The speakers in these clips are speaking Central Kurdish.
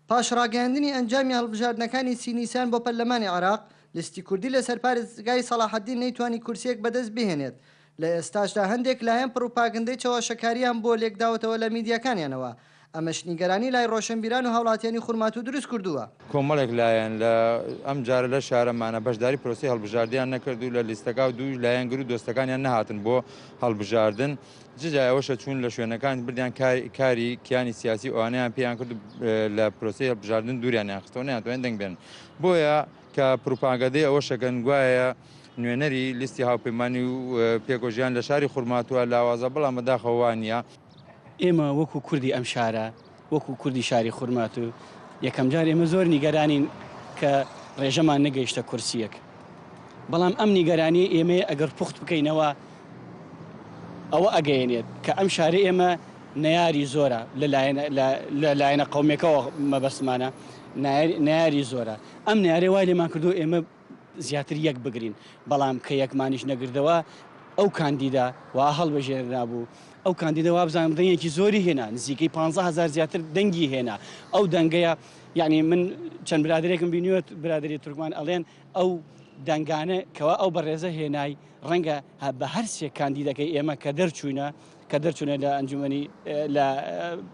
پاش ڕاگەیاندنی ئەنجامی هەڵبژاردنەکانی سینیسان بۆ پەرلەمانی عێراق لستی کوردی لە سەرپارێزگای سەلاحەدین نەیتوانی کورسیەک بەدەست بهێنێت. لە ئێستاشدا هەندێک لایەن پڕوپاگەندەی چاوەشەکاریان بۆ لێکداوەتەوە لە میدیاکانیانەوە. ئەمەش نیگەرانی لای ڕۆشنبیران و هاوڵاتیانی خورماتوو دروست کردووە. کۆمەڵێک لایەن لە ئەم جارە لە شارەمانە بەشداری پرۆسی هەڵبژاردیان نەکرد و لە لیستەکە و دوو لایەنگر و دۆستەکانیان نەهاتن بۆ هەڵبژاردن. جایەوەشە چوون لە شوێنەکان بردیان کاری کیانی سیاسی ئەوانەیان پێیان کرد لە پرۆسی هەڵبژاردن دووریانیان خستەوە نەیانتوانن دەنگ بێن. بۆیە کە پروپاگەندەی ئەوە شەکەن گوایە نوێنەری لیستی هاوپەیمانی و پێکۆژیان لە شاری خورماتووە لاوازە بەڵام بەداخەوە نیە. ئێمە وەکو کوردی ئەم شارە وەکو کوردی شاری خورماتوو یەکەم جار ئێمە زۆر نیگەرانین کە ڕێژەمان نەگەیشتە کورسیەک. بەڵام ئەم نیگەرانی ئێمە ئەگەر پوخت بکەینەوە ئەوە ئەگەیەنێت کە ئەم شارە ئێمە نەیاری زۆرە لە لایەنە قەومێکەوە مەبەستمانە نەیاری زۆرە. ئەم نارێ وای لێمان کردو ئێمە زیاتر یەک بگرین، بەڵام کە یەکمانیش نەگردەوە ئەو کاندیدا وا هەڵبژێرنا بوو. ئەو کاندیدا وا بزانم دەنگێکی زۆری هێنا، نزیکەی 15,000 زیاتر دەنگی هێنا. ئەو دەنگەیە یعنی من چەند برادێکم بینیوت برادری تورکمان ئەڵێن ئەو دەنگانە کەوا ئەو بەڕێزە هێنای ڕەنگە بە هەر سێ کاندیدەکەی ئێمە کە دەرچوونە لە ئەنجومەنی لە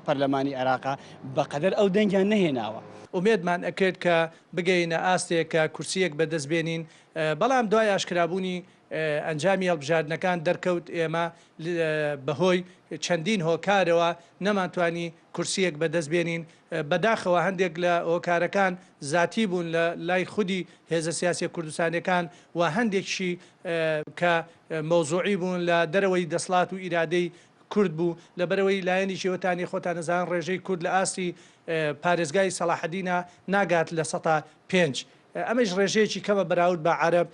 پەرلەمانی عێراقا بەقەدەر ئەو دەنگیان نەهێناوە. ئومێدمان ئەکرد کە بگەینە ئاستێک کە کورسیەک بەدەست بێنین، بەڵام دوای ئاشکرابوونی ئەنجامی هەڵبژاردنەکان دەرکەوت ئێمە بەهۆی چەندین هۆکارەوە نەمانتوانی کورسیەک بەدەست بێنین. بەداخەوە هەندێک لە هۆکارەکان ذاتی بوون لە لای خودی هێزە سیاسی کوردستانەکان و هەندێکشی کە مەوزوعی بوون لە دەرەوەی دەسڵات و ئیرادەی کورد بوو لەبەرەوەی لایەنی شێوەتانی خۆتان نەزان ڕێژەی کورد لە ئاستی پارێزگای سەلاحەدینە ناگات لە 5. ئەمەش ڕێژەیەکی کەمە بەراورد بە عەرەب،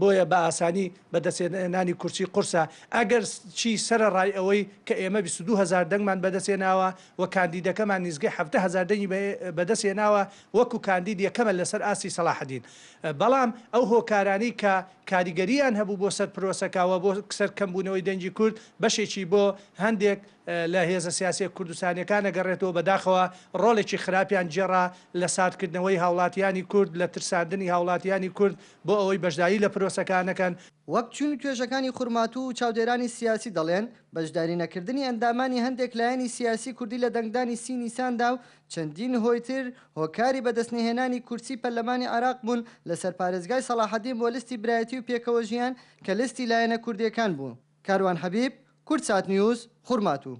بۆیە بە ئاسانی بەدەستێنانی کورسی قورسە. ئەگەر چی سەرڕای ئەوەی کە ئێمە 22,000 دەنگمان بەدەستێناوە و کاندیدەکەمان نزگەی 7,000 دەنگی بەدەستێناوە وەکو کاندید یەکەمە لەسەر ئاستی سەلاحەدین. بەڵام ئەو هۆکارانی کە کاریگەریان هەبوو بۆ سەر پرۆسەکەوە بۆ سەر کەمبوونەوەی دەنگی کورد بەشێکی بۆ هەندێک لە هێزە سیاسی کوردستانیەکان ئەگەڕێتەوە. بەداخەوە ڕۆڵێکی خراپیان جێڕا لە ساردکردنەوەی هاوڵاتیانی کورد لە ترساندنی هاوڵاتیانی کورد بۆ ئەوەی بەشداری لە پرۆسەکانەکەن. وەک چون توێژەکانی خورماتوو و چاودێرانی سیاسی دەڵێن بەشداری نەکردنی ئەندامانی هەندێک لایەنی سیاسی کوردی لە دەنگدانی سینیساندا و چەندین هۆیتر هۆکاری بەدەستنهێنانی کورسی پەرلەمانی عێراق بوون لە سەرپارێزگای سەلاحەدین بۆ لیستی برایەتی و پێکەوە ژیان کە لیستی لایەنە کوردیەکان بوو. کاروان حەبیب، کورد سات نیوز، خورماتوو.